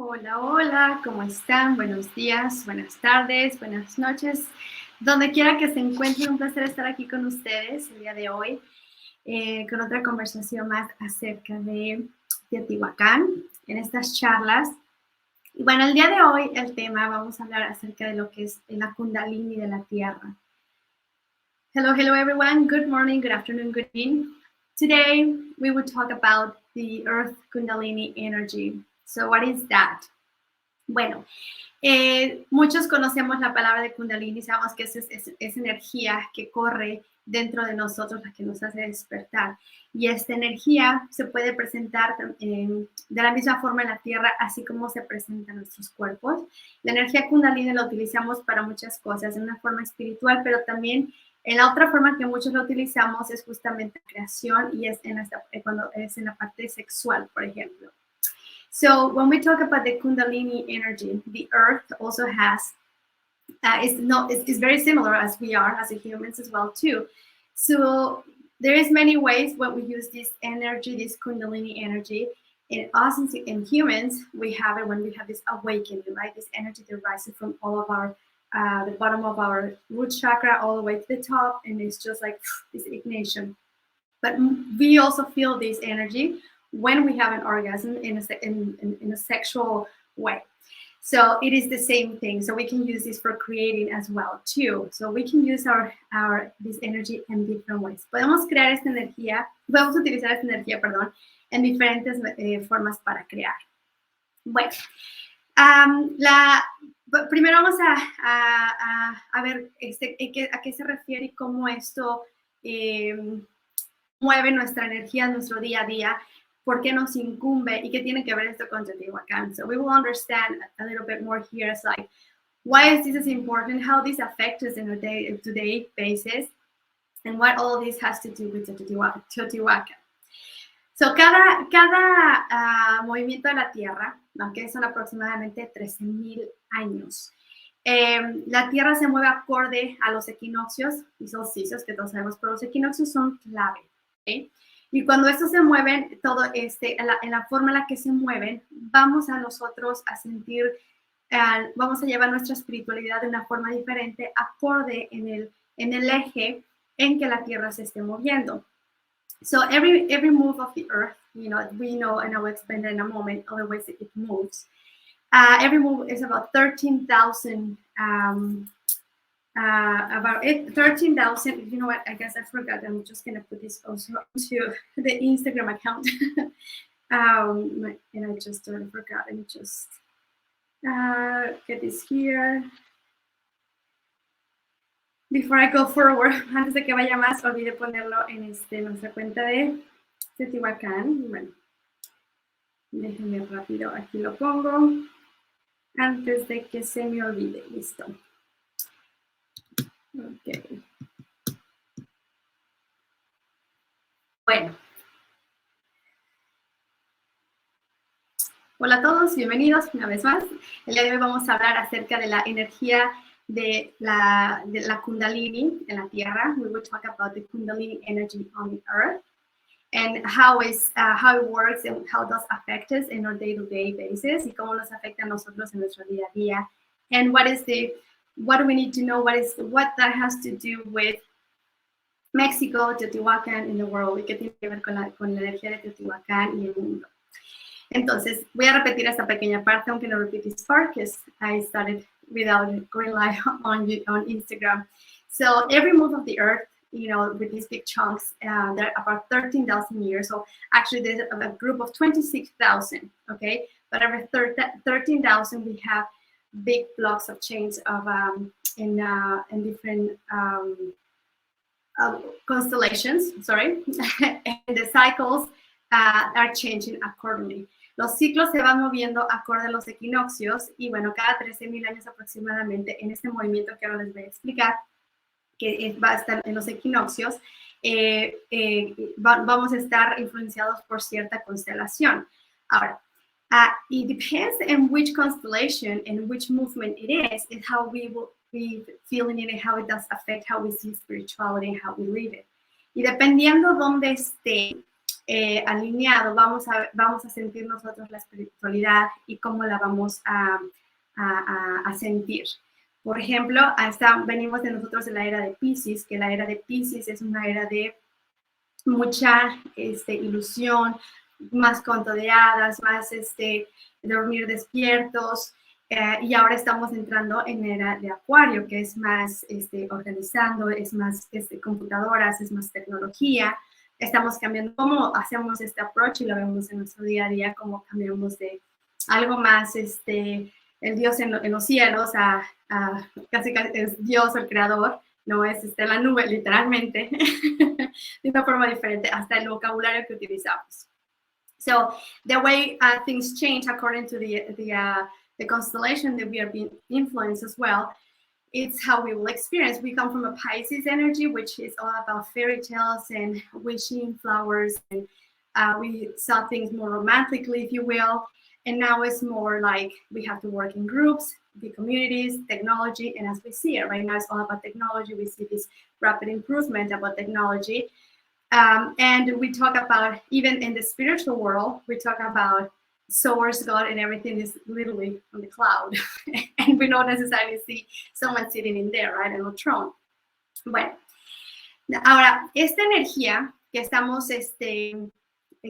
Hola, hola, ¿cómo están? Buenos días, buenas tardes, buenas noches. Donde quiera que se encuentren, un placer estar aquí con ustedes el día de hoy con otra conversación más acerca de Teotihuacán en estas charlas. Y bueno, el día de hoy el tema, vamos a hablar acerca de lo que es la Kundalini de la Tierra. Hello, hello everyone. Good morning, good afternoon, good evening. Today we will talk about the Earth Kundalini energy. So what is that? Bueno, muchos conocemos la palabra de Kundalini, sabemos que es energía que corre dentro de nosotros, la que nos hace despertar. Y esta energía se puede presentar de la misma forma en la Tierra, así como se presenta en nuestros cuerpos. La energía Kundalini la utilizamos para muchas cosas, en una forma espiritual, pero también en la otra forma que muchos la utilizamos es justamente creación y es cuando es en la parte sexual, por ejemplo. So when we talk about the Kundalini energy, the Earth also has, it's very similar as we are, as humans as well too. So there is many ways when we use this energy, this Kundalini energy. In us, in humans, we have it when we have this awakening, right? This energy that rises from all of our, the bottom of our root chakra all the way to the top, and it's just like this ignition. But we also feel this energy when we have an orgasm in a sexual way. So it is the same thing. So we can use this for creating as well too. So we can use this energy in different ways. Podemos crear esta energía, podemos utilizar esta energía, perdón, en diferentes formas para crear. Bueno, primero vamos a ver a qué se refiere y cómo esto mueve nuestra energía en nuestro día a día, por qué nos incumbe y qué tiene que ver esto con Teotihuacán. So we will understand a little bit more here. It's like, why is this important? How this affects us on a day-to-day basis, and what all this has to do with Teotihuacán. So cada movimiento de la Tierra, aunque son aproximadamente 13,000 años, la Tierra se mueve acorde a los equinoccios y solsticios, que todos sabemos, pero los equinoccios son clave. ¿Okay? Y cuando estos se mueven, todo en la forma en la que se mueven, vamos a nosotros a sentir, vamos a llevar nuestra espiritualidad de una forma diferente, acorde en el eje en que la Tierra se esté moviendo. So every move of the Earth, we know, and I will explain that in a moment, all the ways that it moves. Every move is about 13,000. About 13,000. You know what? I guess I forgot. I'm just gonna put this also to the Instagram account. And I just forgot. Let me just get this here. Before I go forward, antes de que vaya más, olvidé ponerlo en nuestra cuenta de Teotihuacán. Bueno, déjenme rápido, aquí lo pongo antes de que se me olvide. Listo. Ok. Bueno. Hola a todos, bienvenidos una vez más. El día de hoy vamos a hablar acerca de la energía de la Kundalini en la Tierra. We will talk about the Kundalini energy on the Earth and how it works and how it does affect us in our day-to-day basis y cómo nos afecta a nosotros en nuestro día a día. And what do we need to know? What that has to do with México, Teotihuacán, in the world, y qué tiene que ver con la energía de Teotihuacán y el mundo. Entonces, voy a repetir esta pequeña parte, aunque no repeat this part, because I started without going live on Instagram. So every move of the Earth, with these big chunks, they're about 13,000 years. So actually, there's a group of 26,000, okay? But every 13,000, we have big blocks of change of in different constellations, sorry, and the cycles are changing accordingly. Los ciclos se van moviendo acorde a los equinoccios y bueno, cada 13,000 años aproximadamente en este movimiento que ahora les voy a explicar, que va a estar en los equinoccios, vamos a estar influenciados por cierta constelación. Ahora, it depends on which constellation and which movement it is how we will be feeling it and how it does affect how we see spirituality and how we live it. Y dependiendo dónde esté alineado, vamos a sentir nosotros la espiritualidad y cómo la vamos a sentir. Por ejemplo, venimos de nosotros de la era de Piscis, que la era de Piscis es una era de mucha ilusión, más cuento de hadas, más dormir despiertos, y ahora estamos entrando en era de Acuario, que es más organizando, es más computadoras, es más tecnología. Estamos cambiando cómo hacemos este approach y lo vemos en nuestro día a día, cómo cambiamos de algo más, el Dios en los cielos, a casi es Dios el creador, no es la nube literalmente, de una forma diferente, hasta el vocabulario que utilizamos. So the way things change according to the constellation that we are being influenced as well, it's how we will experience. We come from a Pisces energy, which is all about fairy tales and wishing flowers, and we saw things more romantically, if you will. And now it's more like we have to work in groups, the communities, technology, and as we see it right now, it's all about technology. We see this rapid improvement about technology. And we talk about, even in the spiritual world, we talk about source, God, and everything is literally on the cloud. And we don't necessarily see someone sitting in there, right, on a throne. Bueno, ahora, esta energía que estamos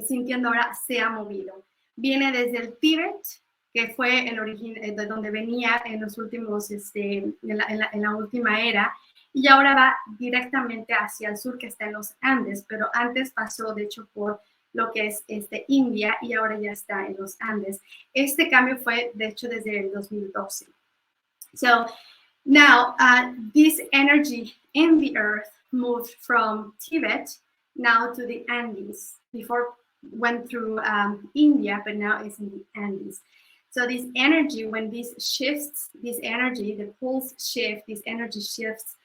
sintiendo ahora se ha movido. Viene desde el Tíbet, que fue el origen de donde venía en los últimos, en la última era, y ahora va directamente hacia el sur, que está en los Andes, pero antes pasó, de hecho, por lo que es India, y ahora ya está en los Andes. Este cambio fue, de hecho, desde el 2012. So, now, this energy in the earth moved from Tibet now to the Andes. Before went through India, but now it's in the Andes. So this energy, when this shifts, this energy, the poles shift, this energy shifts,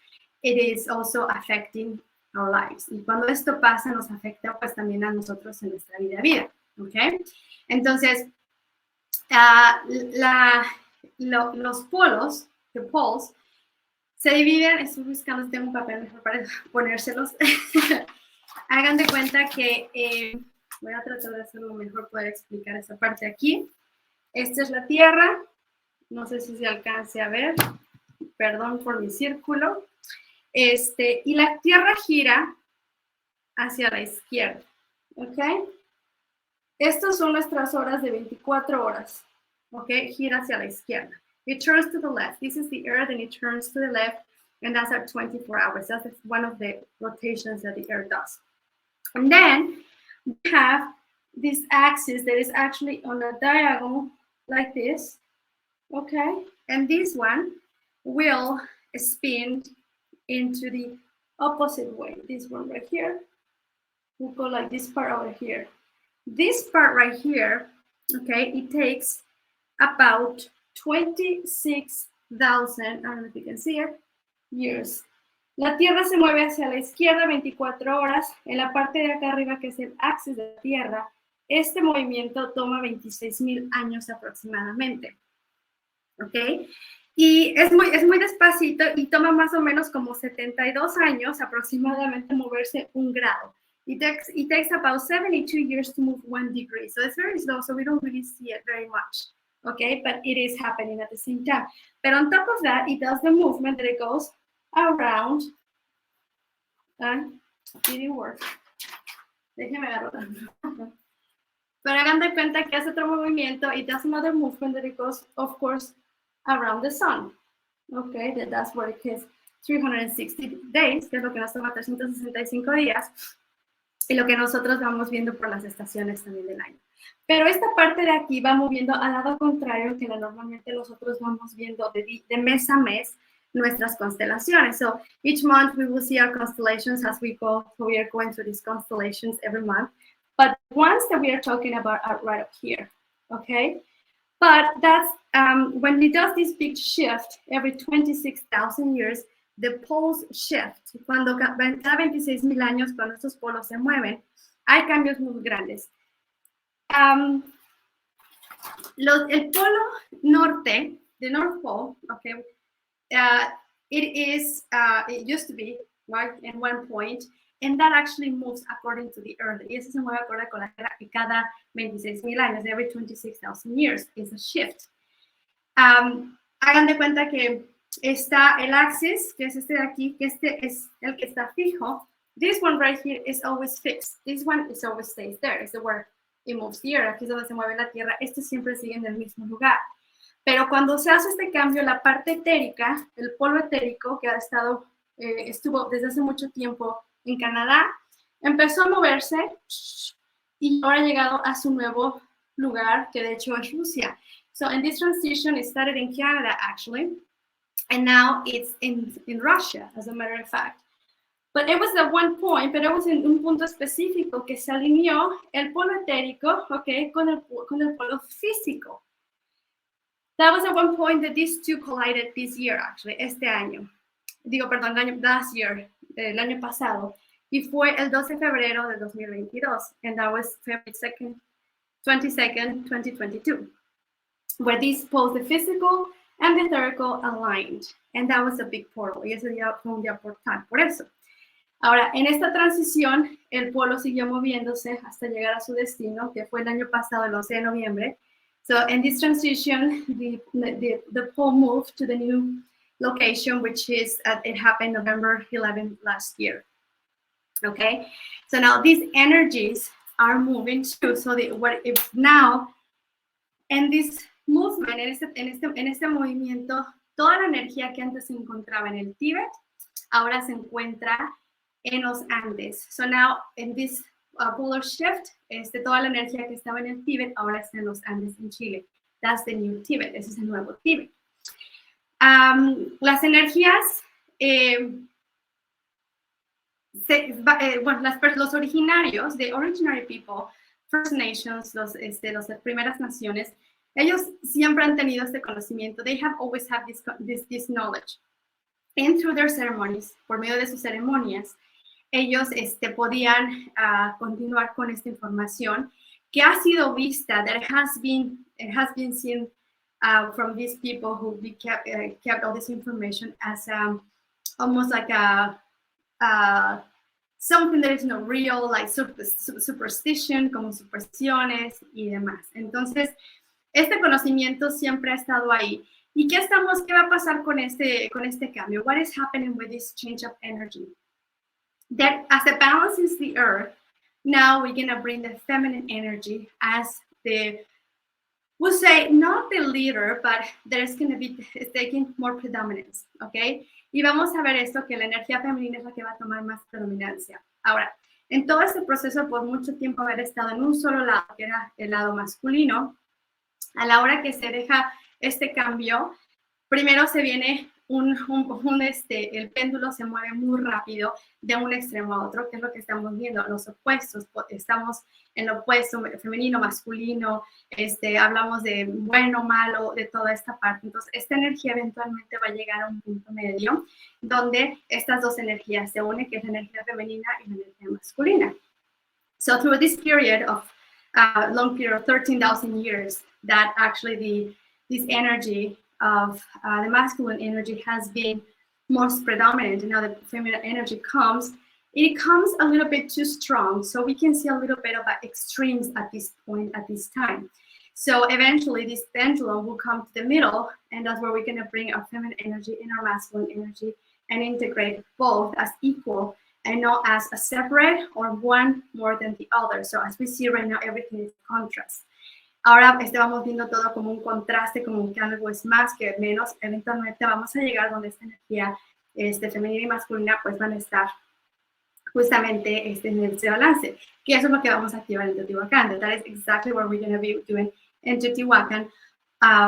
it is also affecting our lives. Y cuando esto pasa, nos afecta pues también a nosotros en nuestra vida, ¿ok? Entonces, los polos, the poles, se dividen, estoy buscando, tengo un papel mejor para ponérselos. Hagan de cuenta que, voy a tratar de hacerlo mejor, poder explicar esa parte aquí. Esta es la Tierra, no sé si se alcance a ver, perdón por mi círculo. Y la Tierra gira hacia la izquierda, ¿ok? Estas son nuestras horas de 24 horas, ¿ok? Gira hacia la izquierda. It turns to the left. This is the Earth, and it turns to the left, and that's our 24 hours. That's one of the rotations that the Earth does. And then we have this axis that is actually on a diagonal like this, okay? And this one will spin into the opposite way. This one right here will go like this part over here. This part right here, okay, it takes about 26,000, I don't know if you can see it, years. La Tierra se mueve hacia la izquierda 24 horas. En la parte de acá arriba, que es el axis de la Tierra, este movimiento toma 26,000 años aproximadamente. ¿Ok? Y es muy despacito y toma más o menos como 72 años aproximadamente moverse 1 grado. It takes about 72 years to move 1 degree. So it's very slow, so we don't really see it very much. Okay, but it is happening at the same time. But on top of that, it does the movement that it goes around. It didn't work. Déjeme agarrar. Pero hagan de cuenta que hace otro movimiento. It does another movement that it goes, of course, around the sun. Okay, that's what it is. 360 days, que es lo que nos toma 365 días. Y lo que nosotros vamos viendo por las estaciones también del año. Pero esta parte de aquí va moviendo al lado contrario que normalmente nosotros vamos viendo de mes a mes nuestras constelaciones. So each month we will see our constellations as we go. So we are going through these constellations every month. But the ones that we are talking about are right up here, okay? But that's when it does this big shift every 26,000 years, the poles shift. Cuando cada 26,000 años, cuando estos polos se mueven, hay cambios muy grandes. El polo norte, the North Pole, okay, it used to be, right, at one point, and that actually moves according to the Earth. Y eso se mueve acorde con la Tierra y cada 26,000 años, every 26,000 years, is a shift. Hagan de cuenta que está el axis, que es este de aquí, que este es el que está fijo. This one right here is always fixed. This one is always stays there. It's the where it moves the earth. Aquí es donde se mueve la Tierra. Este siempre sigue en el mismo lugar. Pero cuando se hace este cambio, la parte etérica, el polvo etérico que ha estado, estuvo desde hace mucho tiempo en Canadá, empezó a moverse y ahora ha llegado a su nuevo lugar, que de hecho es Rusia. So in this transition, it started in Canada actually, and now it's in Russia, as a matter of fact. But it was at one point, pero it was en un punto específico que se alineó el polo etérico, okay, con el polo físico. That was at one point that these two collided this year, actually, este año. Digo, perdón, last year, el año pasado. Y fue el 12 de febrero de 2022. And that was February 22nd, 2022. Where these poles, the physical and the etherical, aligned. And that was a big portal. Y ese día fue un día portal, por eso. Ahora, en esta transición, el polo siguió moviéndose hasta llegar a su destino, que fue el año pasado, el 11 de noviembre. So in this transition, the pole moved to the new location, which is, it happened November 11 last year. Okay, so now these energies are moving too. So what if now, in this movement, en este movimiento, toda la energía que antes se encontraba en el Tíbet, ahora se encuentra en los Andes. So now, in this polar shift, toda la energía que estaba en el Tíbet ahora está en los Andes en Chile. That's the new Tíbet. Ese es el nuevo Tíbet. Las energías, los originarios, the originary people, First Nations, las primeras naciones, ellos siempre han tenido este conocimiento. They have always had this knowledge. And through their ceremonies, por medio de sus ceremonias, ellos podían continuar con esta información que ha sido vista, that it has been seen from these people who kept all this information as almost like something that is not real, like superstition, como supersticiones y demás. Entonces, este conocimiento siempre ha estado ahí. ¿Y qué va a pasar con este cambio? What is happening with this change of energy? That as it balances the earth, now we're going to bring the feminine energy as we'll say, not the leader, but there's going to be taking more predominance, ¿ok? Y vamos a ver esto, que la energía femenina es la que va a tomar más predominancia. Ahora, en todo este proceso, por mucho tiempo haber estado en un solo lado, que era el lado masculino, a la hora que se deja este cambio, primero se viene el péndulo se mueve muy rápido de un extremo a otro, que es lo que estamos viendo, los opuestos. Estamos en lo opuesto, femenino, masculino, hablamos de bueno, malo, de toda esta parte. Entonces, esta energía eventualmente va a llegar a un punto medio donde estas dos energías se unen, que es la energía femenina y la energía masculina. So, through this period of long period of 13,000 years, that actually this energy of the masculine energy has been most predominant, and now the feminine energy it comes a little bit too strong. So we can see a little bit of extremes at this point, at this time. So eventually this pendulum will come to the middle, and that's where we're going to bring our feminine energy and our masculine energy and integrate both as equal and not as a separate or one more than the other. So as we see right now, everything is contrast. Ahora vamos viendo todo como un contraste, como que algo es más que menos. Eventualmente vamos a llegar donde esta energía femenina y masculina pues van a estar justamente en este balance, que eso es lo que vamos a activar en Teotihuacán. That is exactly what we're going to be doing in Teotihuacán,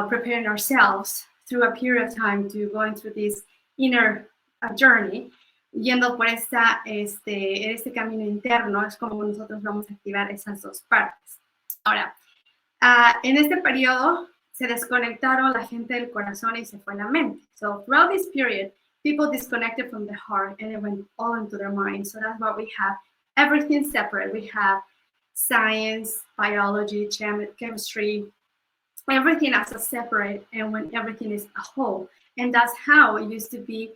preparing ourselves through a period of time to going through this inner journey, yendo por este camino interno. Es como nosotros vamos a activar esas dos partes. Ahora, en este periodo se desconectaron la gente del corazón y se fue la mente. So throughout this period, people disconnected from the heart and it went all into their mind. So that's why we have everything separate. We have science, biology, chemistry, everything as a separate, and when everything is a whole. And that's how it used to be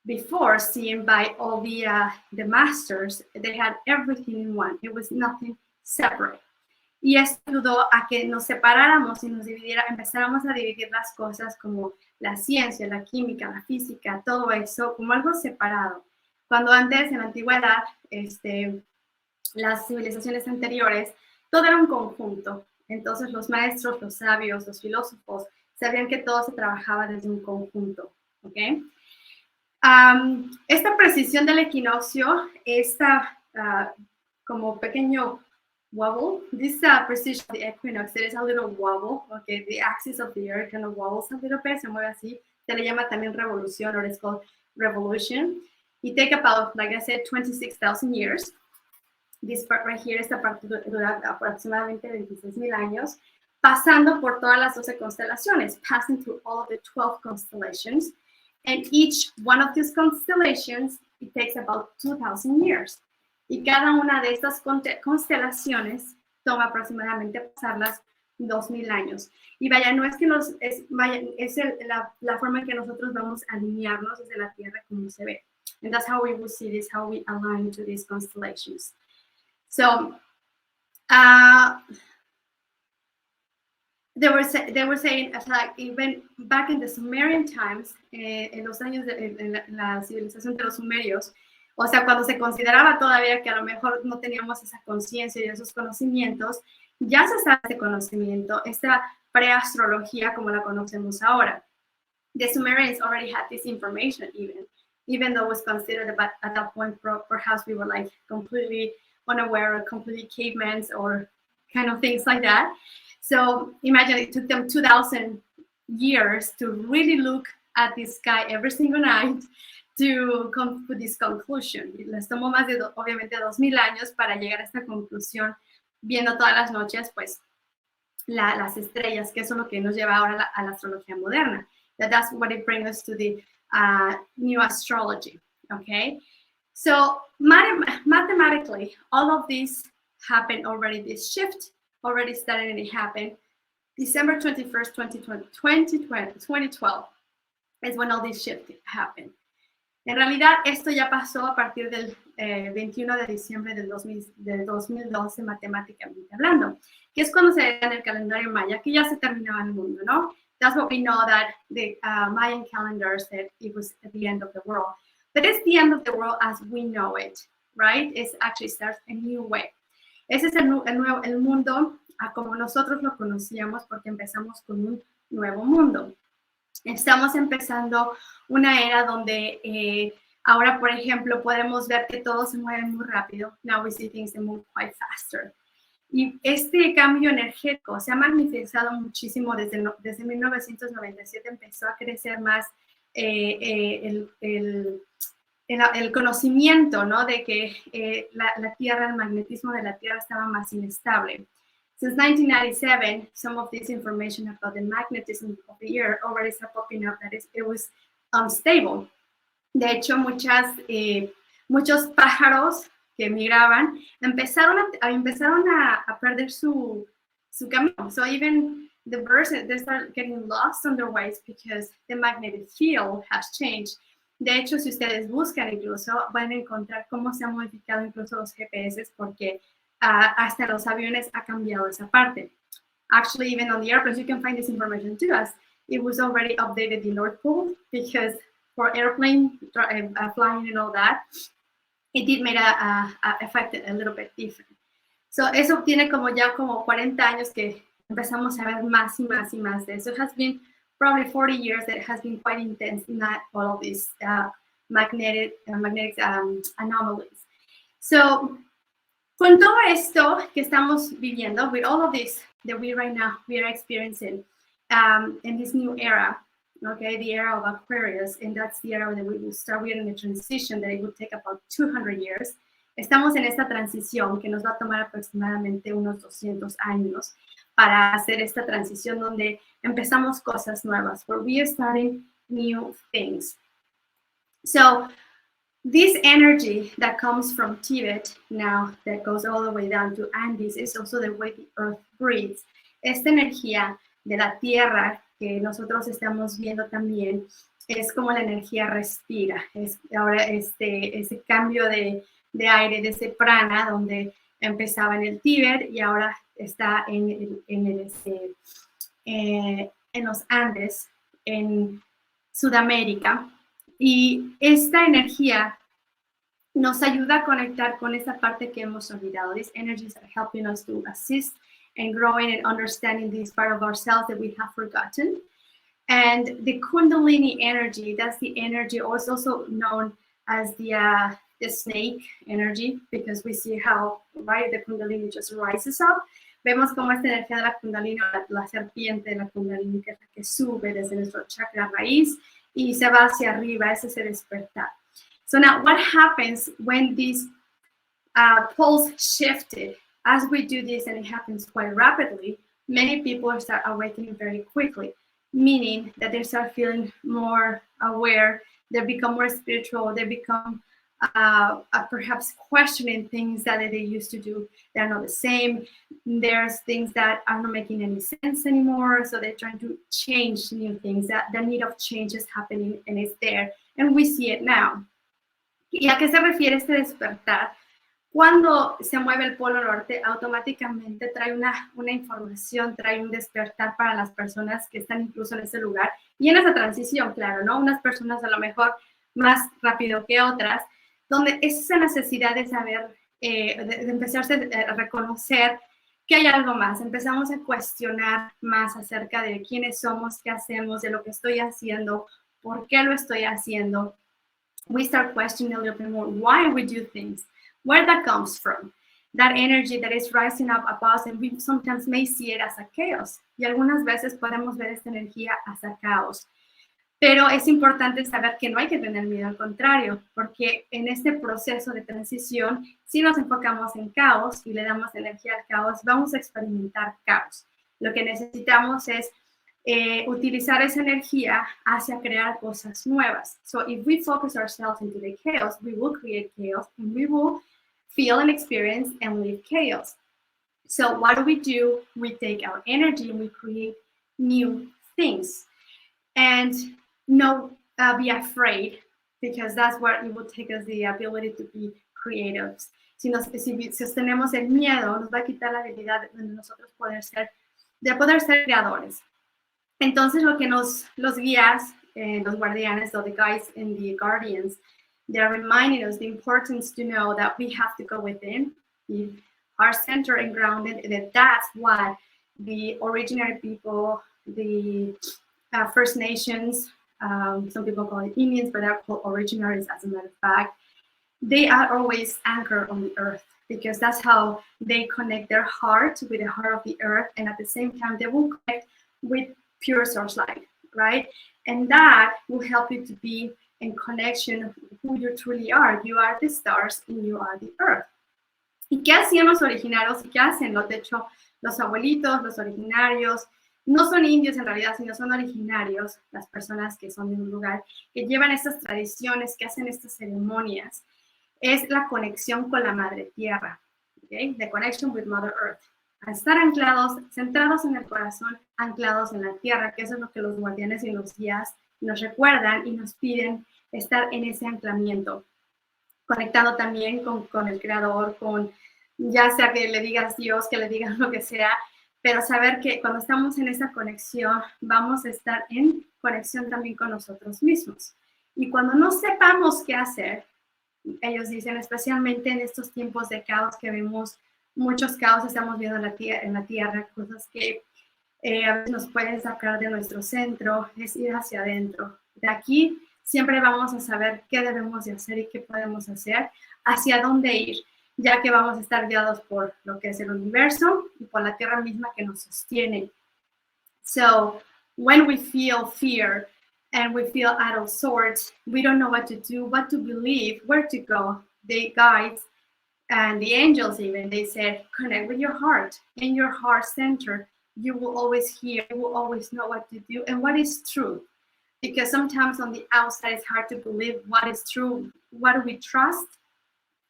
before, seen by all the masters, they had everything in one. It was nothing separate. Y esto ayudó a que nos separáramos y nos empezáramos a dividir las cosas como la ciencia, la química, la física, todo eso, como algo separado. Cuando antes, en la antigüedad, las civilizaciones anteriores, todo era un conjunto. Entonces los maestros, los sabios, los filósofos, sabían que todo se trabajaba desde un conjunto. ¿Okay? Esta precisión del equinoccio, esta como pequeño wobble, this precision of the equinox, there is a little wobble, okay, the axis of the earth kind of wobbles a little bit, se mueve así, se le llama también revolución, or it's called revolution. It take about, like I said, 26,000 years. This part right here, esta parte dura aproximadamente 26,000 años, pasando por todas las 12 constelaciones, passing through all of the 12 constellations, and each one of these constellations, it takes about 2,000 years. Y cada una de estas constelaciones toma aproximadamente pasarlas 2,000 años. Y vaya, no es que la forma en que nosotros vamos a alinearnos desde la Tierra como se ve. And that's how we will see this, how we align to these constellations. So, they were saying, like, even back in the Sumerian times, en los años de la civilización de los sumerios, o sea, cuando se consideraba todavía que a lo mejor no teníamos esa conciencia y esos conocimientos, ya se sabe este conocimiento, esta preastrología como la conocemos ahora. The Sumerians already had this information even though it was considered at that point, perhaps we were like completely unaware or completely cavemen or kind of things like that. So imagine it took them 2,000 years to really look at the sky every single night to come to this conclusion. Les tomó más de, obviamente, 2,000 años para llegar a esta conclusión, viendo todas las noches, pues, las estrellas, que eso es lo que nos lleva ahora a la astrología moderna. That's what it brings us to the new astrology, okay? So mathematically, all of this happened already, this shift already started and it happened December 21st, 2012 is when all this shift happened. En realidad, esto ya pasó a partir del 21 de diciembre del 2012, matemáticamente hablando, que es cuando se ve en el calendario maya, que ya se terminaba el mundo, ¿no? That's what we know, that the Mayan calendar said it was at the end of the world. But it's the end of the world as we know it, right? It actually starts a new way. Ese es el mundo como nosotros lo conocíamos, porque empezamos con un nuevo mundo. Estamos empezando una era donde ahora, por ejemplo, podemos ver que todo se mueve muy rápido. Now we see things that move quite faster. Y este cambio energético se ha magnificado muchísimo desde 1997, empezó a crecer más el conocimiento, ¿no? De que la Tierra, el magnetismo de la Tierra estaba más inestable. Since 1997, some of this information about the magnetism of the Earth already started popping up, that it was unstable. De hecho, muchos pájaros que migraban empezaron a perder su camino. So even the birds, they start getting lost on their ways because the magnetic field has changed. De hecho, si ustedes buscan incluso, van a encontrar cómo se han modificado incluso los GPS, porque hasta los aviones ha cambiado esa parte. Actually, even on the airplanes, you can find this information too, as it was already updated the North Pole, because for airplane flying and all that, it did make affected a little bit different. So eso tiene ya como 40 años que empezamos a ver más y más y más de eso. It has been probably 40 years that it has been quite intense in that all of these magnetic anomalies. So con todo esto que estamos viviendo, with all of this that we are experiencing in this new era, okay, the era of Aquarius, and that's the era that we will start. We are in a transition that it will take about 200 years. Estamos en esta transición que nos va a tomar aproximadamente unos 200 años para hacer esta transición donde empezamos cosas nuevas, where we are starting new things. So this energy that comes from Tibet now, that goes all the way down to Andes, is also the way the earth breathes. Esta energía de la tierra que nosotros estamos viendo también es como la energía respira. Es ahora ese cambio de aire, de ese prana, donde empezaba en el Tíbet y ahora está en los Andes, en Sudamérica. Y esta energía nos ayuda a conectar con esa parte que hemos olvidado. These energies are helping us to assist and growing and understanding this part of ourselves that we have forgotten. And the Kundalini energy, that's the energy, also known as the snake energy, because we see how, right, the Kundalini just rises up. Vemos cómo esta energía de la Kundalini, la serpiente de la Kundalini, que es la que sube desde nuestro chakra raíz y se va hacia arriba, ese es el despertar. So now what happens when these poles shifted? As we do this, and it happens quite rapidly, many people start awakening very quickly, meaning that they start feeling more aware, they become more spiritual, they become perhaps questioning things that they used to do. They're not the same. There's things that are not making any sense anymore, so they're trying to change new things. That the need of change is happening and it's there, and we see it now. ¿Y a qué se refiere este despertar? Cuando se mueve el polo norte, automáticamente trae una información, trae un despertar para las personas que están incluso en ese lugar. Y en esa transición, claro, ¿no? Unas personas a lo mejor más rápido que otras, donde es esa necesidad de saber, de empezarse a reconocer que hay algo más. Empezamos a cuestionar más acerca de quiénes somos, qué hacemos, de lo que estoy haciendo, por qué lo estoy haciendo. We start questioning a little bit more why we do things, where that comes from, that energy that is rising up above us, and we sometimes may see it as a chaos. Y algunas veces podemos ver esta energía as a caos. Pero es importante saber que no hay que tener miedo, al contrario, porque en este proceso de transición, si nos enfocamos en caos y le damos energía al caos, vamos a experimentar caos. Lo que necesitamos es utilizar esa energía hacia crear cosas nuevas. So if we focus ourselves into the chaos, we will create chaos and we will feel and experience and live chaos. So what do? We take our energy and we create new things. And no be afraid, because that's what it will take us the ability to be creative. Si sostenemos el miedo, nos va a quitar la habilidad de nosotros poder ser creadores. Entonces, lo que los guías, los guardianes, or the guides and the guardians, they're reminding us the importance to know that we have to go within, our center and grounded, and that's what the originary people, the First Nations, some people call it Indians, but they're called originaries, as a matter of fact, they are always anchored on the earth, because that's how they connect their heart with the heart of the earth, and at the same time, they will connect with pure source light, right? And that will help you to be in connection with who you truly are. You are the stars and you are the earth. ¿Y qué hacían los originarios? ¿Y qué hacen? De hecho, los abuelitos, los originarios, no son indios en realidad, sino son originarios, las personas que son de un lugar, que llevan estas tradiciones, que hacen estas ceremonias, es la conexión con la Madre Tierra, ¿okay? The connection with Mother Earth. A estar anclados, centrados en el corazón, anclados en la tierra, que eso es lo que los guardianes y los guías nos recuerdan y nos piden estar en ese anclamiento, conectado también con el Creador, con ya sea que le digas Dios, que le digas lo que sea, pero saber que cuando estamos en esa conexión, vamos a estar en conexión también con nosotros mismos. Y cuando no sepamos qué hacer, ellos dicen, especialmente en estos tiempos de caos que vemos, muchos caos estamos viendo en la tierra, cosas que a veces nos pueden sacar de nuestro centro, es ir hacia adentro. De aquí siempre vamos a saber qué debemos de hacer y qué podemos hacer, hacia dónde ir, ya que vamos a estar guiados por lo que es el universo y por la tierra misma que nos sostiene. So, when we feel fear and we feel out of sorts, we don't know what to do, what to believe, where to go. The guides and the angels even, they said, connect with your heart. In your heart center, you will always hear, you will always know what to do and what is true. Because sometimes on the outside, it's hard to believe what is true. What do we trust?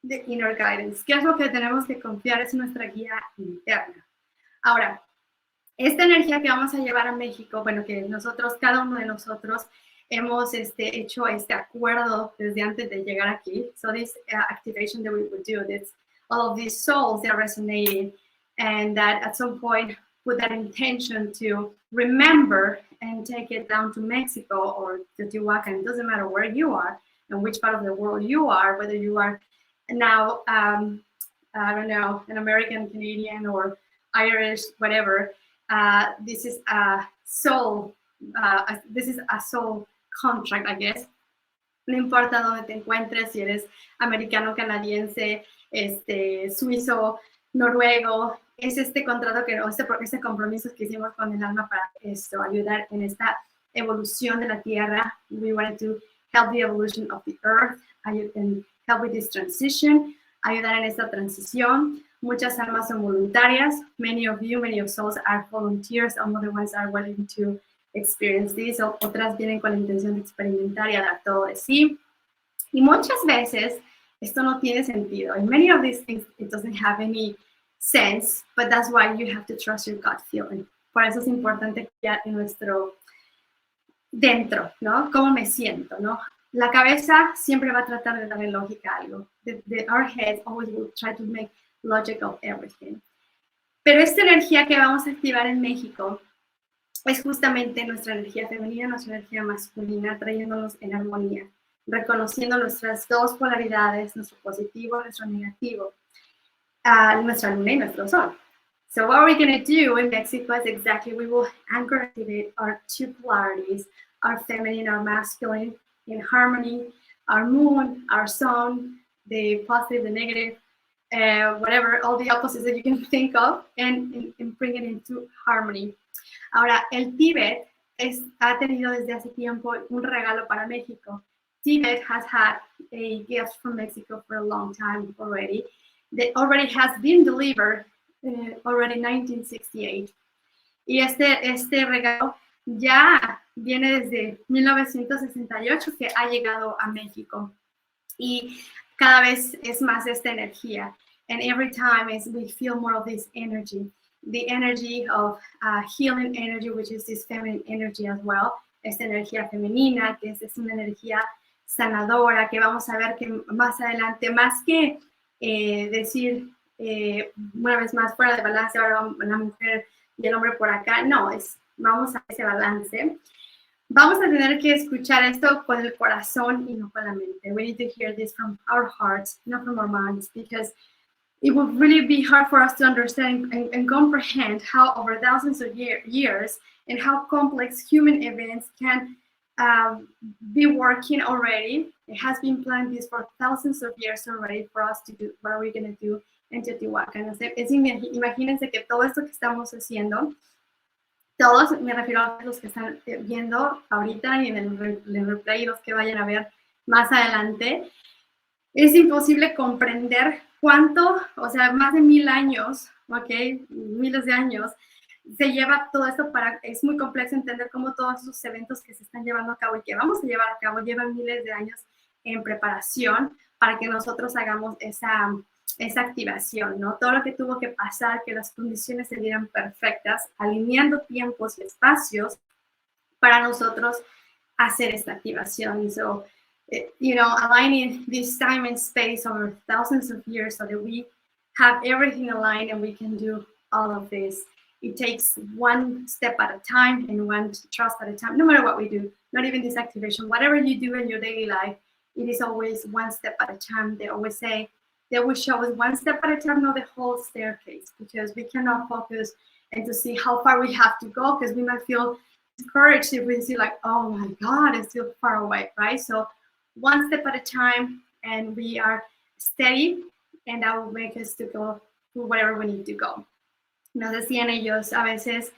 The inner guidance. ¿Qué es lo que tenemos que confiar? Es nuestra guía interna. Ahora, esta energía que vamos a llevar a México, bueno, que nosotros, cada uno de nosotros, hemos hecho este acuerdo desde antes de llegar aquí. So this activation that we would do, this, all of these souls that are resonating, and that at some point put that intention to remember and take it down to Mexico or Teotihuacan. It doesn't matter where you are and which part of the world you are, whether you are now, I don't know, an American, Canadian, or Irish, whatever. This is a soul. This is a soul contract, I guess. No importa dónde te encuentres, si eres americano, canadiense, suizo, noruego, es este contrato que, este compromiso que hicimos con el alma para ayudar en esta evolución de la Tierra. We wanted to help the evolution of the earth, and help with this transition, ayudar en esta transición. Muchas almas son voluntarias. Many of you, many of souls are volunteers. Some of the ones are willing to experience this. Otras vienen con la intención de experimentar y dar todo de sí. Y muchas veces esto no tiene sentido. In many of these things, it doesn't have any sense, but that's why you have to trust your gut feeling. Por eso es importante que en nuestro dentro, ¿no? ¿Cómo me siento, no? La cabeza siempre va a tratar de darle lógica a algo. Our heads always will try to make logic of everything. Pero esta energía que vamos a activar en México es justamente nuestra energía femenina, nuestra energía masculina, trayéndonos en armonía, reconociendo nuestras dos polaridades, nuestro positivo, nuestro negativo, nuestra luna y nuestro sol. So what we're going to do in Mexico is exactly, we will anchor activate our two polarities, our feminine, our masculine, in harmony, our moon, our sun, the positive, the negative, whatever, all the opposites that you can think of, and bring it into harmony. Ahora, el Tíbet ha tenido desde hace tiempo un regalo para México. Tibet has had a gift from Mexico for a long time already. That already has been delivered already in 1968. Y este regalo ya viene desde 1968 que ha llegado a México. Y cada vez es más esta energía. And every time we feel more of this energy. The energy of healing energy, which is this feminine energy as well. Esta energía femenina, que es una energía sanadora, que vamos a ver que más adelante, más que decir una vez más fuera de balance, ahora la mujer y el hombre por acá, no, vamos a ese balance. Vamos a tener que escuchar esto con el corazón y no con la mente. We need to hear this from our hearts, not from our minds, because it would really be hard for us to understand and comprehend how over thousands of years and how complex human events can be working already. It has been planned this for thousands of years already for us to do what are we going to do en Teotihuacán. Imagínense que todo esto que estamos haciendo, todos, me refiero a los que están viendo ahorita y en el replay, los que vayan a ver más adelante, es imposible comprender cuánto, o sea, más de 1000 años, ¿ok? Miles de años, se lleva todo esto es muy complejo entender cómo todos esos eventos que se están llevando a cabo y que vamos a llevar a cabo llevan miles de años en preparación para que nosotros hagamos esa activación, ¿no? Todo lo que tuvo que pasar, que las condiciones se dieran perfectas, alineando tiempos y espacios para nosotros hacer esta activación. So, aligning this time and space over thousands of years so that we have everything aligned and we can do all of this. It takes one step at a time and one trust at a time, no matter what we do, not even this activation, whatever you do in your daily life, it is always one step at a time. They always say, they will show us one step at a time, not the whole staircase, because we cannot focus and to see how far we have to go, because we might feel discouraged if we see like, oh my God, it's still far away, right? So one step at a time, and we are steady, and that will make us to go to wherever we need to go. Nos decían ellos, a veces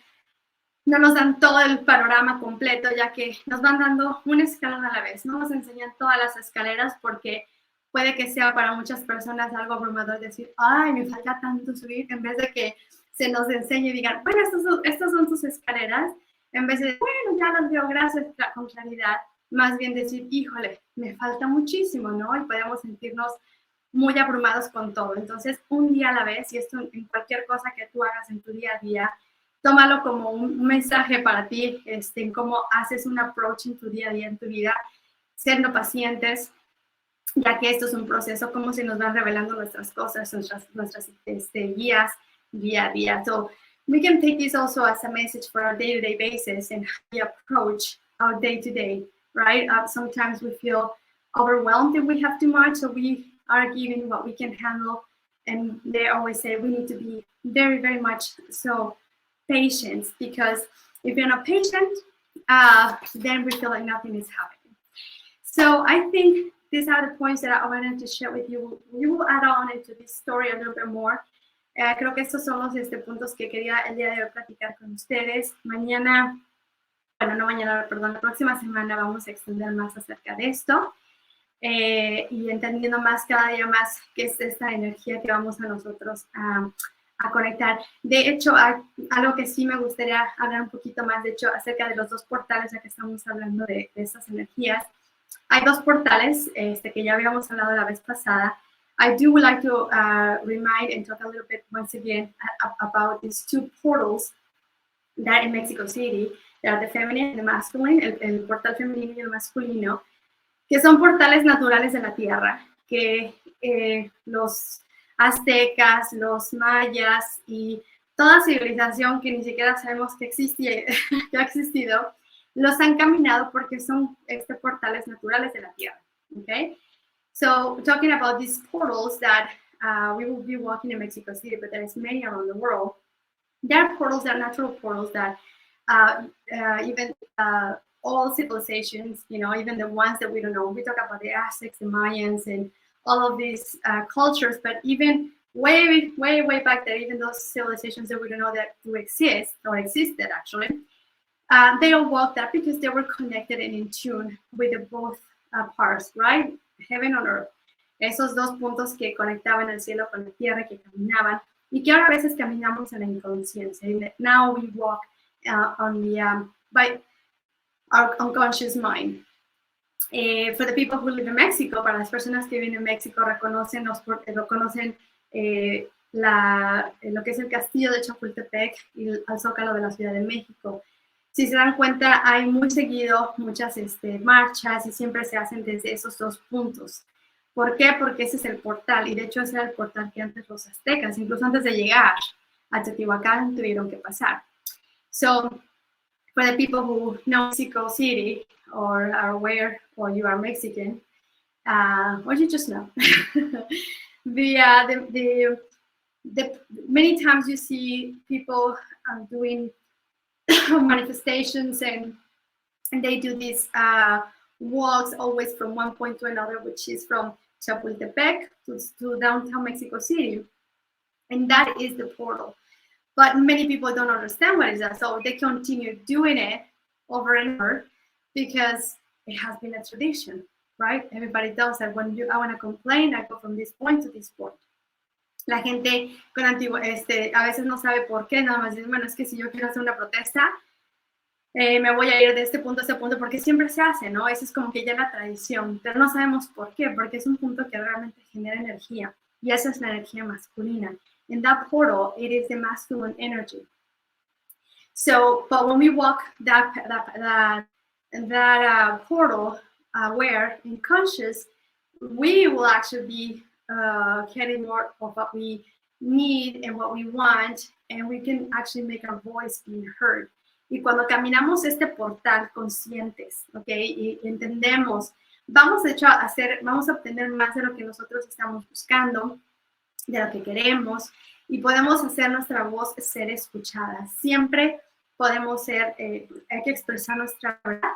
no nos dan todo el panorama completo, ya que nos van dando una escalón a la vez, no nos enseñan todas las escaleras porque puede que sea para muchas personas algo abrumador decir, ay, me falta tanto subir, en vez de que se nos enseñe y digan, bueno, estas son tus escaleras, en vez de, bueno, ya las veo, gracias, con claridad, más bien decir, híjole, me falta muchísimo, ¿no? Y podemos sentirnos muy abrumados con todo. Entonces, un día a la vez, y esto en cualquier cosa que tú hagas en tu día a día, tómalo como un mensaje para ti, en cómo haces un approach en tu día a día, en tu vida, siendo pacientes, ya que esto es un proceso, cómo se nos van revelando nuestras cosas, nuestras guías día a día. So we can take this also as a message for our day-to-day basis and how we approach our day-to-day, right? Sometimes we feel overwhelmed if we have too much, so we are giving what we can handle. And they always say we need to be very, very much so patient, because if you're not patient, then we feel like nothing is happening. So I think these are the points that I wanted to share with you. We will add on into this story a little bit more. Creo que estos son los puntos que quería el día de hoy platicar con ustedes. Mañana, bueno, no mañana, perdón, la próxima semana vamos a extender más acerca de esto y entendiendo más cada día más qué es esta energía que vamos a nosotros a conectar. De hecho, algo que sí me gustaría hablar un poquito más, de hecho, acerca de los dos portales, ya que estamos hablando de estas energías. Hay dos portales que ya habíamos hablado la vez pasada. I would like to remind and talk a little bit once again about these two portals that are in Mexico City. They are the feminine and the masculine, el portal femenino y el masculino, que son portales naturales de la Tierra, que los aztecas, los mayas y toda civilización que ni siquiera sabemos que existía, que ha existido, los han caminado porque son portales naturales de la Tierra. Okay? So talking about these portals that we will be walking in Mexico City, but there's many around the world. There are portals, that are natural portals that even all civilizations, you know, even the ones that we don't know. We talk about the Aztecs, the Mayans, and all of these cultures, but even way back there, even those civilizations that we don't know that do exist or existed actually, they all walked that because they were connected and in tune with the both parts, right? Heaven on earth. Esos dos puntos que conectaban el cielo con la tierra, que caminaban, y que ahora a veces caminamos en la inconsciencia. Now we walk on the by our unconscious mind. For the people who live in Mexico, para las personas que viven en México, reconocen lo que es el castillo de Chapultepec y el Zócalo de la Ciudad de México. Si se dan cuenta, hay muy seguido muchas marchas y siempre se hacen desde esos dos puntos. ¿Por qué? Porque ese es el portal, y de hecho ese era el portal que antes los aztecas, incluso antes de llegar a Teotihuacán, tuvieron que pasar. So, for the people who know Mexico City or are aware, or you are Mexican, or you just know, the many times you see people doing manifestations, and they do these walks always from one point to another, which is from Chapultepec to downtown Mexico City, and that is the portal. But many people don't understand what is that, so they continue doing it over and over because it has been a tradition, right? Everybody does that. When I want to complain, I go from this point to this point. La gente con a veces no sabe por qué, nada más dicen, bueno, es que si yo quiero hacer una protesta, me voy a ir de este punto a este punto, porque siempre se hace, ¿no? Eso es como que ya la tradición, pero no sabemos por qué, porque es un punto que realmente genera energía, y esa es la energía masculina. In that portal, it is the masculine energy. So, but when we walk that portal, aware and conscious, we will actually be getting more of what we need and what we want, and we can actually make our voice being heard. Y cuando caminamos este portal conscientes, ¿ok? Y entendemos, vamos de hecho vamos a obtener más de lo que nosotros estamos buscando, de lo que queremos, y podemos hacer nuestra voz ser escuchada. Siempre podemos hay que expresar nuestra verdad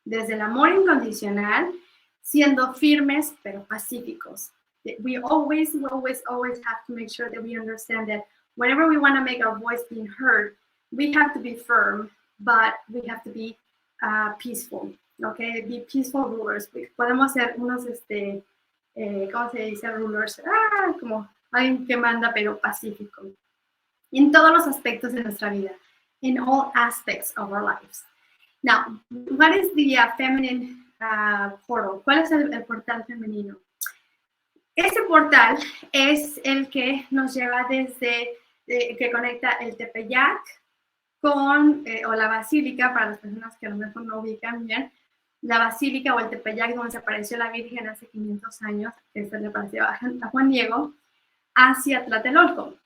desde el amor incondicional, siendo firmes pero pacíficos. We always have to make sure that we understand that whenever we want to make our voice being heard, we have to be firm, but we have to be peaceful, okay? Be peaceful rulers. Podemos ser unos, ¿cómo se dice? Rulers, como alguien que manda, pero pacífico. En todos los aspectos de nuestra vida. In all aspects of our lives. Now, what is the feminine portal? ¿Cuál es el portal femenino? Ese portal es el que nos lleva desde, que conecta el Tepeyac o la basílica, para las personas que a lo mejor no ubican bien, la basílica o el Tepeyac donde se apareció la Virgen hace 500 años, que se le apareció a Juan Diego, hacia Tlatelolco.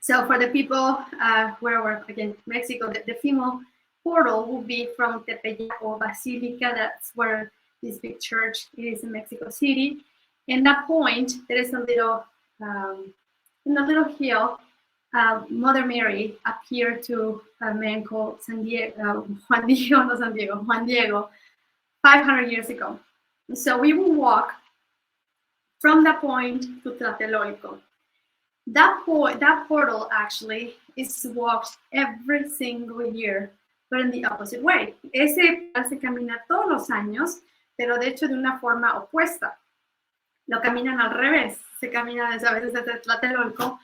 So for the people where we're, again, Mexico, the female portal will be from Tepeyac or Basilica. That's where this big church is in Mexico City. And that point, there is a little, in a little hill, Mother Mary appeared to a man called Juan Diego, 500 years ago. So we will walk from that point to Tlatelolco. That portal actually is walked every single year, but in the opposite way. Ese se camina todos los años, pero de hecho de una forma opuesta. Lo caminan al revés. Se camina a veces desde Tlatelolco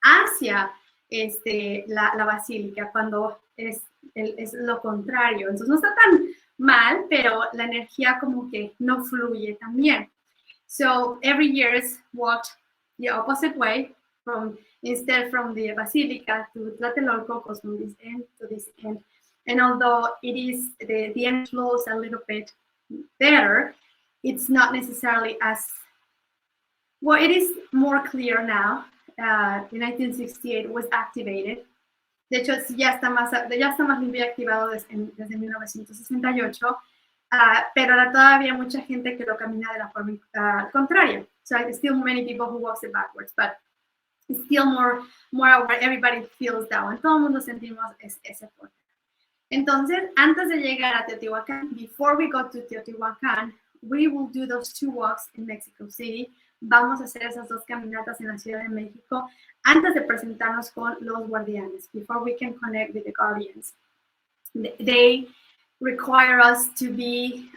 hacia la basílica, cuando es lo contrario. Entonces no está tan mal, pero la energía como que no fluye también. So every year is walked the opposite way, instead from the basilica to Tlatelolco, goes from this end to this end. And although it is the end flows a little bit better, it's not necessarily as well. It is more clear now. In 1968 was activated. De hecho, ya está más limpio y activado desde 1968, pero hay todavía mucha gente que lo camina de la forma contraria. So there's still many people who walk it backwards, but it's still more where everybody feels that one. Todo el mundo sentimos ese fuerza. Entonces, antes de llegar a Teotihuacán, before we go to Teotihuacán, we will do those 2 walks in Mexico City. Vamos a hacer esas 2 caminatas en la Ciudad de México antes de presentarnos con los guardianes, before we can connect with the guardians. They require us to be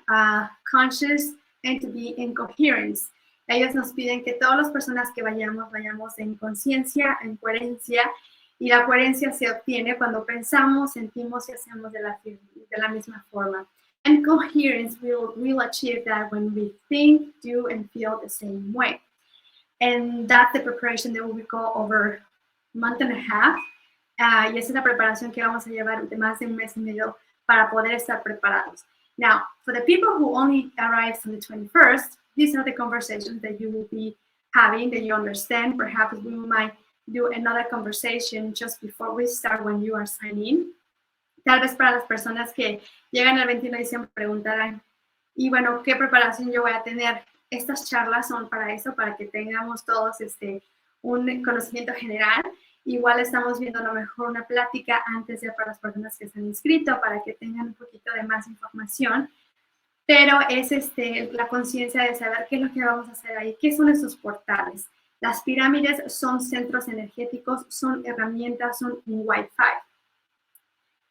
conscious and to be in coherence. Ellos nos piden que todas las personas que vayamos en conciencia, en coherencia, y la coherencia se obtiene cuando pensamos, sentimos y hacemos de la misma forma. And coherence, we'll achieve that when we think, do, and feel the same way. And that's the preparation that we go over a month and a half. Y esa es la preparación que vamos a llevar de más de un mes y medio para poder estar preparados. Now, for the people who only arrive on the 21st, these are the conversations that you will be having, that you understand. Perhaps we might do another conversation just before we start when you are signing. Tal vez para las personas que llegan el 21 de diciembre preguntarán, y bueno, ¿qué preparación yo voy a tener? Estas charlas son para eso, para que tengamos todos un conocimiento general. Igual estamos viendo a lo mejor una plática antes ya para las personas que se han inscrito, para que tengan un poquito de más información. Pero es la conciencia de saber qué es lo que vamos a hacer ahí, qué son esos portales. Las pirámides son centros energéticos, son herramientas, son un Wi-Fi.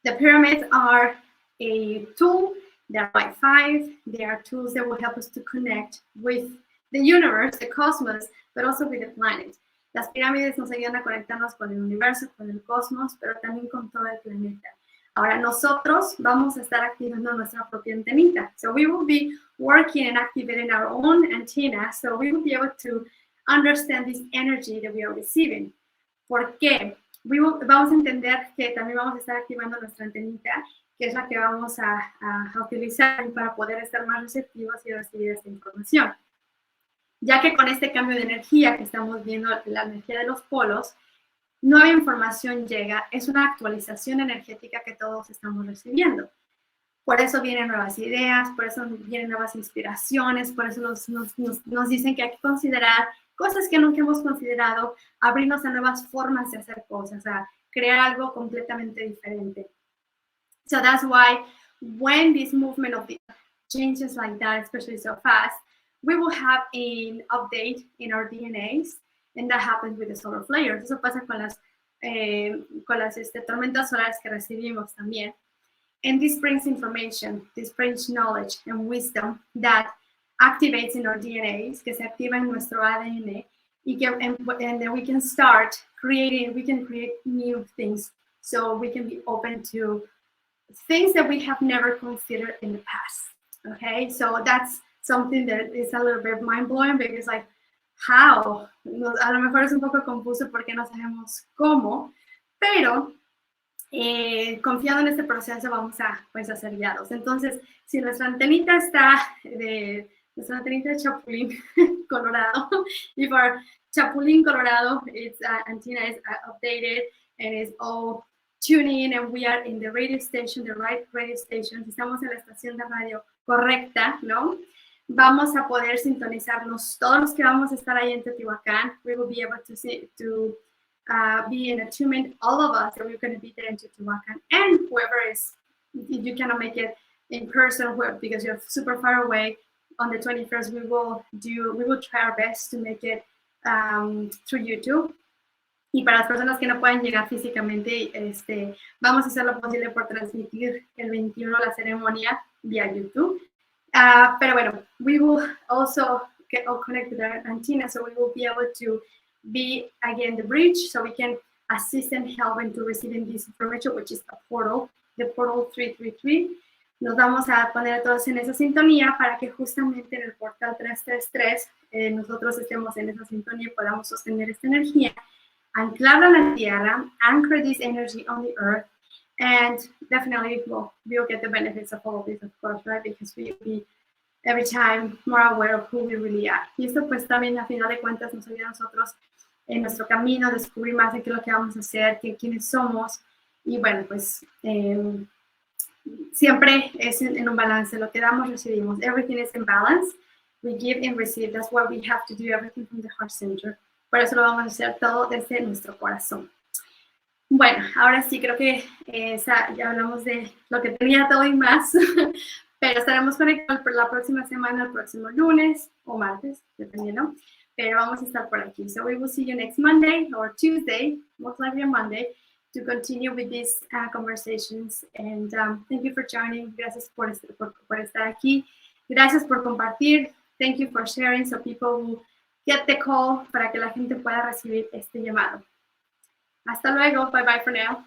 The pyramids are a tool, they're Wi-Fi, they are tools that will help us to connect with the universe, the cosmos, but also with the planet. Las pirámides nos ayudan a conectarnos con el universo, con el cosmos, pero también con todo el planeta. Ahora nosotros vamos a estar activando nuestra propia antenita. So we will be working and activating our own antenna, so we will be able to understand this energy that we are receiving. ¿Por qué? Vamos a entender que también vamos a estar activando nuestra antenita, que es la que vamos a utilizar para poder estar más receptivos y recibir esta información. Ya que con este cambio de energía que estamos viendo, la energía de los polos, nueva información llega, es una actualización energética que todos estamos recibiendo. Por eso vienen nuevas ideas, por eso vienen nuevas inspiraciones, por eso nos dicen que hay que considerar cosas que nunca hemos considerado, abrirnos a nuevas formas de hacer cosas, a crear algo completamente diferente. So that's why when this movement of the changes like that, especially so fast, we will have an update in our DNAs, and that happens with the solar flares. Eso pasa con las tormentas solares que recibimos también. And this brings information, this brings knowledge and wisdom that activates in our DNAs, que se activa en nuestro ADN, and then we can start creating, we can create new things, so we can be open to things that we have never considered in the past. Okay, so that's something that is a little bit mind-blowing, because like, how? A lo mejor es un poco confuso porque no sabemos cómo, pero confiando en este proceso vamos a, pues, a ser guiados. Entonces, si nuestra antenita está nuestra antenita de Chapulín Colorado, if our Chapulín Colorado, its antenna is updated and is all tuning and we are in the radio station, the right radio station, si estamos en la estación de radio correcta, ¿no? Vamos a poder sintonizarnos todos los que vamos a estar ahí en Teotihuacán. We will be able to be in attunement, all of us, that we're going to be there in Teotihuacán, and whoever is, if you cannot make it in person, because you're super far away, on the 21st, we will try our best to make it through YouTube. Y para las personas que no puedan llegar físicamente, vamos a hacer lo posible por transmitir el 21 la ceremonia vía YouTube. Pero bueno, we will also get all connected to our antenna, so we will be able to be again the bridge, so we can assist and help into receiving this information, which is a portal, the portal 333. Nos vamos a poner todos en esa sintonía para que justamente en el portal 333 nosotros estemos en esa sintonía y podamos sostener esta energía, anclarla en la tierra, anchor this energy on the earth, and definitely we'll get the benefits of all of this, of course, right? Because we will be every time more aware of who we really are. Y esto pues también a final de cuentas nos ayuda a nosotros en nuestro camino, descubrir más de qué es lo que vamos a hacer, quiénes somos. Y bueno, pues siempre es en un balance. Lo que damos, recibimos. Everything is in balance. We give and receive. That's why we have to do everything from the heart center. Por eso lo vamos a hacer todo desde nuestro corazón. Bueno, ahora sí, creo que ya hablamos de lo que tenía todo y más. Pero estaremos conectados por la próxima semana, el próximo lunes o martes, dependiendo. Pero vamos a estar por aquí. So we will see you next Monday or Tuesday, most likely on Monday, to continue with these conversations. And thank you for joining. Gracias por estar aquí. Gracias por compartir. Thank you for sharing so people will get the call para que la gente pueda recibir este llamado. Hasta luego. Bye bye for now.